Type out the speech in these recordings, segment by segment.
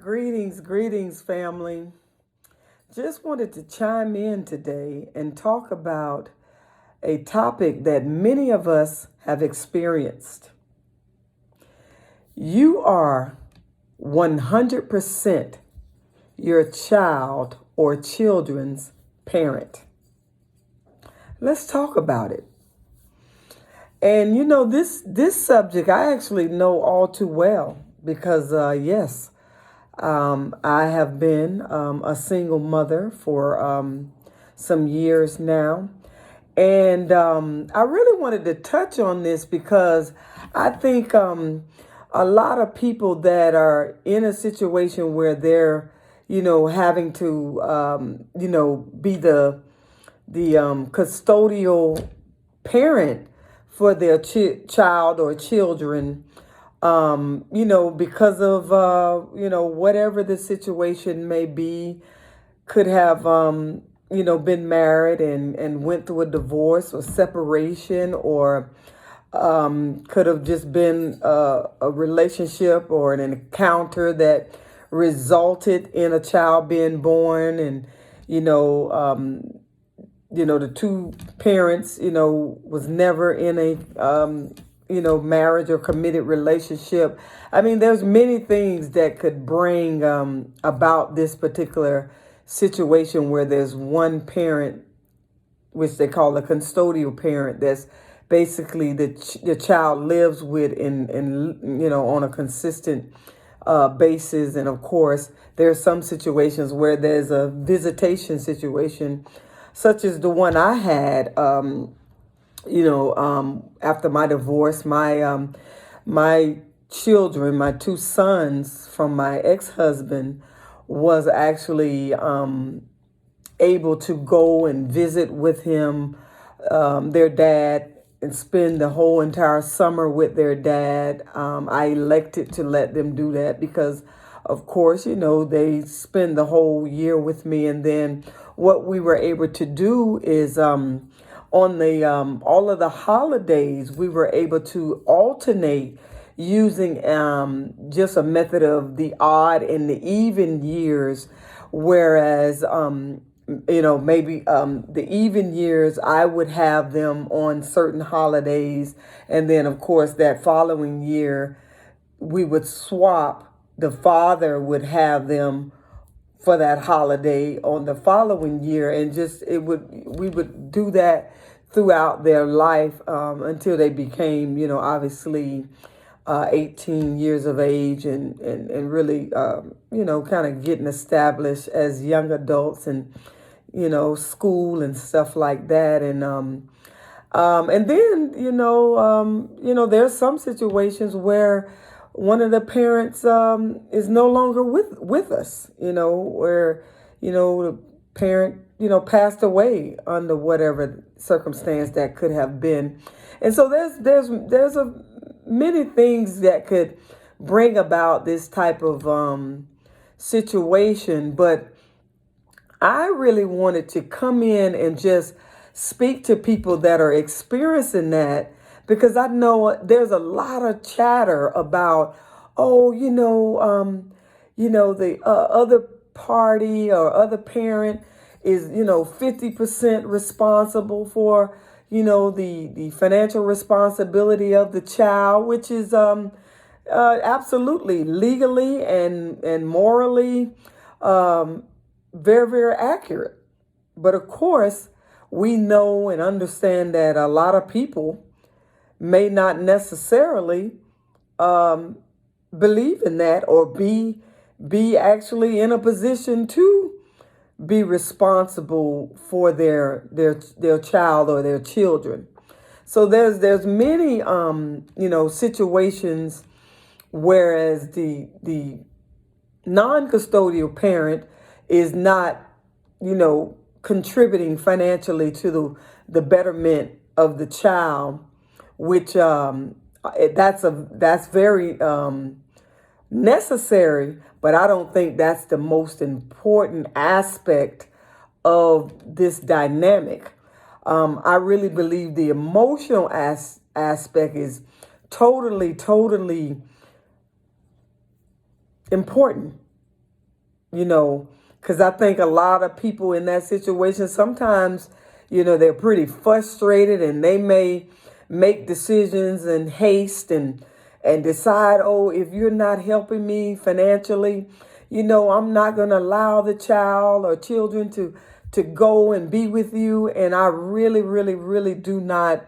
Greetings, family. Just wanted to chime in today and talk about a topic that many of us have experienced. You are 100% your child or children's parent. Let's talk about it. And this subject I actually know all too well because yes, I have been a single mother for some years now. And I really wanted to touch on this because I think a lot of people that are in a situation where they're, having to, be the custodial parent for their child or children, because of, whatever the situation may be, could have, been married and went through a divorce or separation, or could have just been a relationship or an encounter that resulted in a child being born. And, the two parents, was never in a, marriage or committed relationship. I mean, there's many things that could bring about this particular situation where there's one parent, which they call a custodial parent, that's basically the child lives with in on a consistent basis. And of course, there are some situations where there's a visitation situation, such as the one I had. After my divorce, my children, my two sons from my ex-husband, was actually able to go and visit with him, their dad, and spend the whole entire summer with their dad. I elected to let them do that because, of course, they spend the whole year with me. And then what we were able to do is on the all of the holidays, we were able to alternate using just a method of the odd and the even years, whereas maybe the even years I would have them on certain holidays, and then of course that following year we would swap. The father would have them for that holiday on the following year, and we would do that throughout their life until they became, obviously 18 years of age, and really, kind of getting established as young adults, and, school and stuff like that. And then, there's some situations where one of the parents is no longer with us, where, the parent, passed away under whatever circumstance that could have been. And so there's many things that could bring about this type of situation. But I really wanted to come in and just speak to people that are experiencing that, because I know there's a lot of chatter about, the other party or other parent is, 50% responsible for, the financial responsibility of the child, which is absolutely legally and morally very, very accurate. But of course, we know and understand that a lot of people may not necessarily believe in that, or be actually in a position to be responsible for their child or their children. So there's many situations, whereas the non-custodial parent is not, contributing financially to the betterment of the child, which that's very necessary, but I don't think that's the most important aspect of this dynamic. I really believe the emotional aspect is totally important. you know, because I think a lot of people in that situation sometimes, they're pretty frustrated and they may make decisions in haste and decide, oh, if you're not helping me financially, I'm not going to allow the child or children to go and be with you. And I really, really, really do not,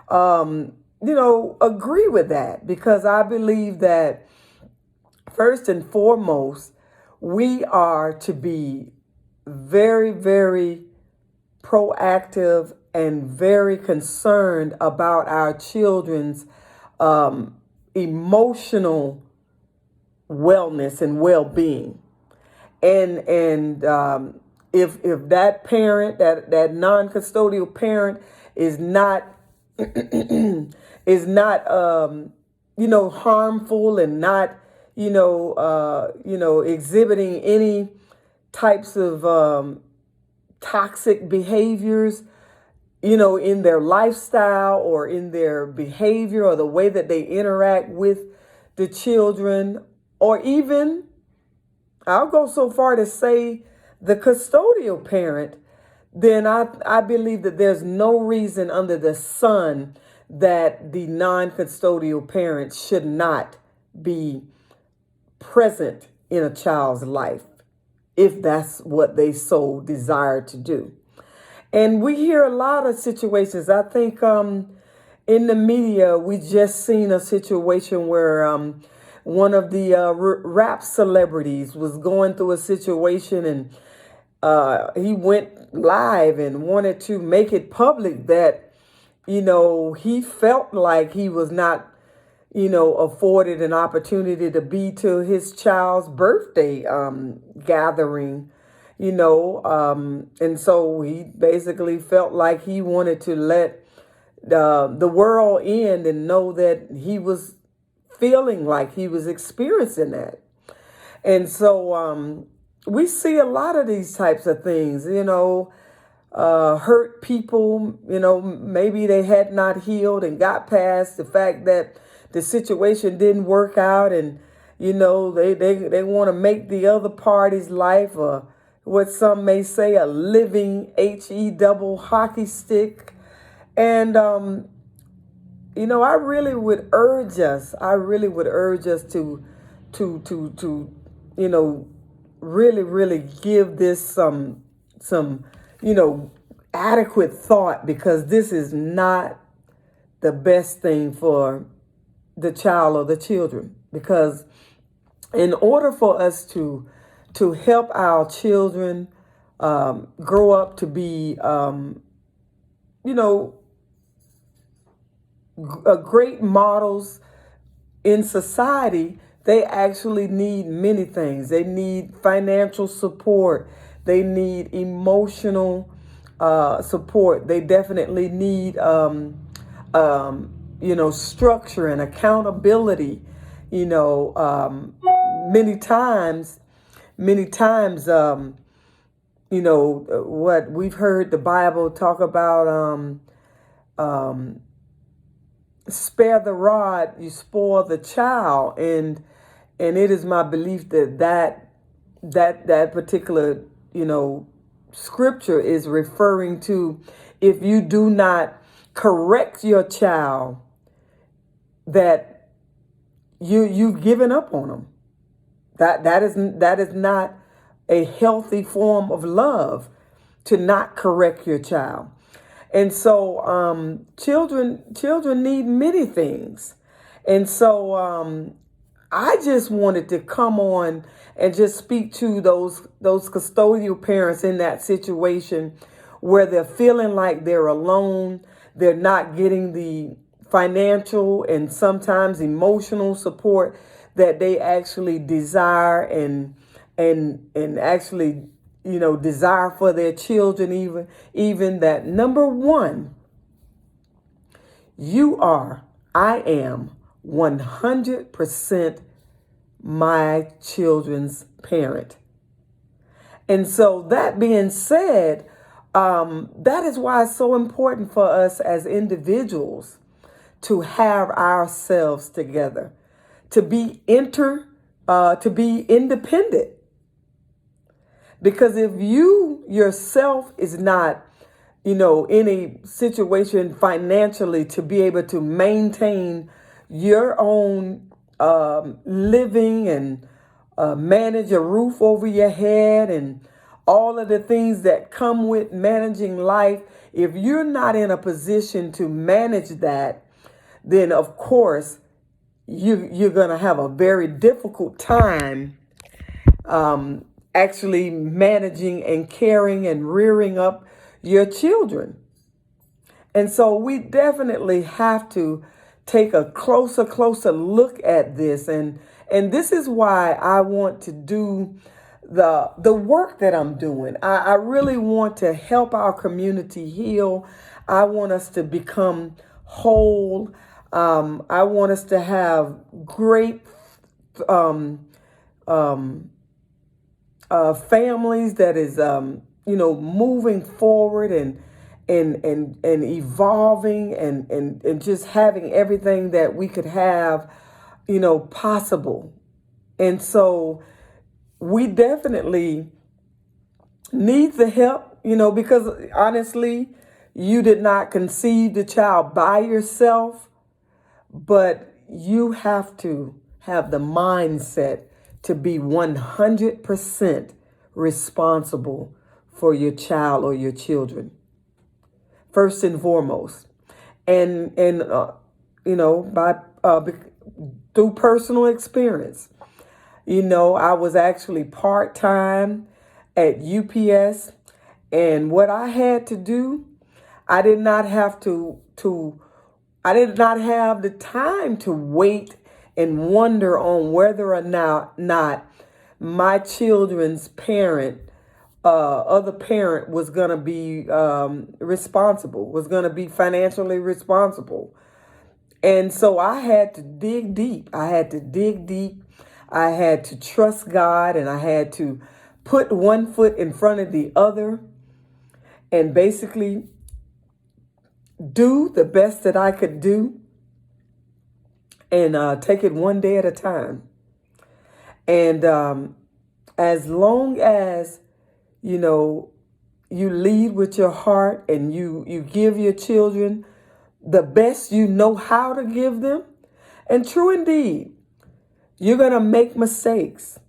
agree with that, because I believe that first and foremost, we are to be very, very proactive and very concerned about our children's emotional wellness and well-being. And if that parent, that non-custodial parent, is not is not harmful and not exhibiting any types of toxic behaviors, in their lifestyle or in their behavior or the way that they interact with the children, or even, I'll go so far to say, the custodial parent, then I believe that there's no reason under the sun that the non-custodial parent should not be present in a child's life, if that's what they so desire to do. And we hear a lot of situations. I think in the media, we just seen a situation where one of the rap celebrities was going through a situation, and he went live and wanted to make it public that, he felt like he was not, afforded an opportunity to be to his child's birthday gathering, and so he basically felt like he wanted to let the world in and know that he was feeling like he was experiencing that. And so we see a lot of these types of things, hurt people, maybe they had not healed and got past the fact that the situation didn't work out, and, they want to make the other party's life what some may say a living HE double hockey stick. And, I really would urge us to, really, really give this some, adequate thought, because this is not the best thing for the child or the children. Because in order for us to help our children grow up to be, great models in society, they actually need many things. They need financial support. They need emotional support. They definitely need, structure and accountability. Many times, what we've heard the Bible talk about, spare the rod, you spoil the child. And it is my belief that particular, scripture is referring to, if you do not correct your child, that you've given up on them. That is not a healthy form of love, to not correct your child. And so children need many things. And so I just wanted to come on and just speak to those custodial parents in that situation where they're feeling like they're alone. They're not getting the financial and sometimes emotional support that they actually desire and actually, desire for their children. Even that, number one, I am 100% my children's parent. And so that being said, that is why it's so important for us as individuals to have ourselves together, to be independent. Because if you yourself is not, in a situation financially to be able to maintain your own living and manage a roof over your head and all of the things that come with managing life, if you're not in a position to manage that, then of course you're going to have a very difficult time actually managing and caring and rearing up your children. And so we definitely have to take a closer look at this. And this is why I want to do the work that I'm doing. I really want to help our community heal. I want us to become whole. I want us to have great families that is moving forward and evolving and just having everything that we could have possible. And so we definitely need the help, because honestly, you did not conceive the child by yourself, but you have to have the mindset to be 100% responsible for your child or your children, first and foremost. And by through personal experience, I was actually part-time at UPS, and what I had to do, I did not have I did not have the time to wait and wonder on whether or not my children's other parent was going to be responsible, was going to be financially responsible. And so I had to dig deep. I had to trust God, and I had to put one foot in front of the other and basically do the best that I could do and take it one day at a time. And as long as, you lead with your heart and you give your children the best you know how to give them, and true indeed, you're going to make mistakes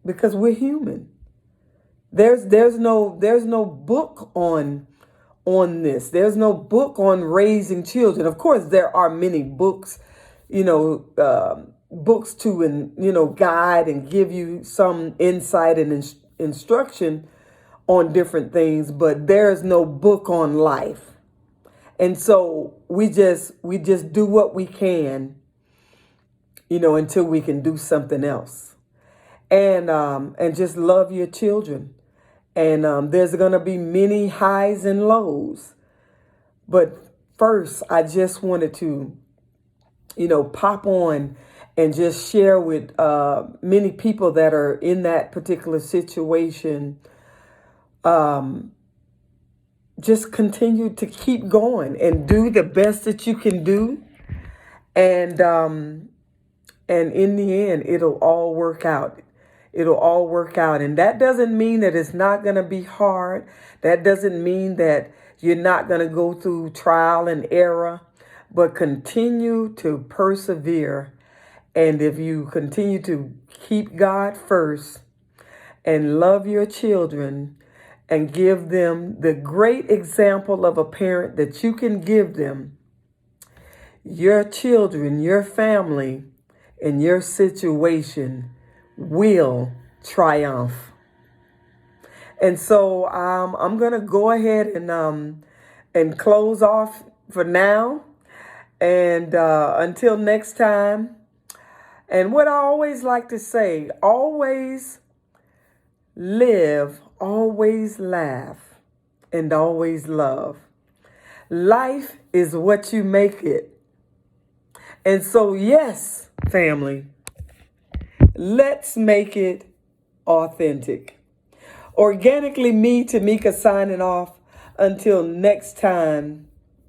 because we're human. There's no book on this. There's no book on raising children. Of course, there are many books, books to guide and give you some insight and instruction on different things, but there's no book on life. And so we just do what we can, until we can do something else, and just love your children. And there's going to be many highs and lows. But first, I just wanted to, pop on and just share with many people that are in that particular situation. Just continue to keep going and do the best that you can do. And in the end, it'll all work out. It'll all work out. And that doesn't mean that it's not going to be hard. That doesn't mean that you're not going to go through trial and error, but continue to persevere. And if you continue to keep God first and love your children and give them the great example of a parent that you can give them, your children, your family, and your situation will triumph. And so I'm going to go ahead and close off for now. And until next time. And what I always like to say, always live, always laugh, and always love. Life is what you make it. And so, yes, family, let's make it authentic. Organically, me, Tamika, signing off. Until next time,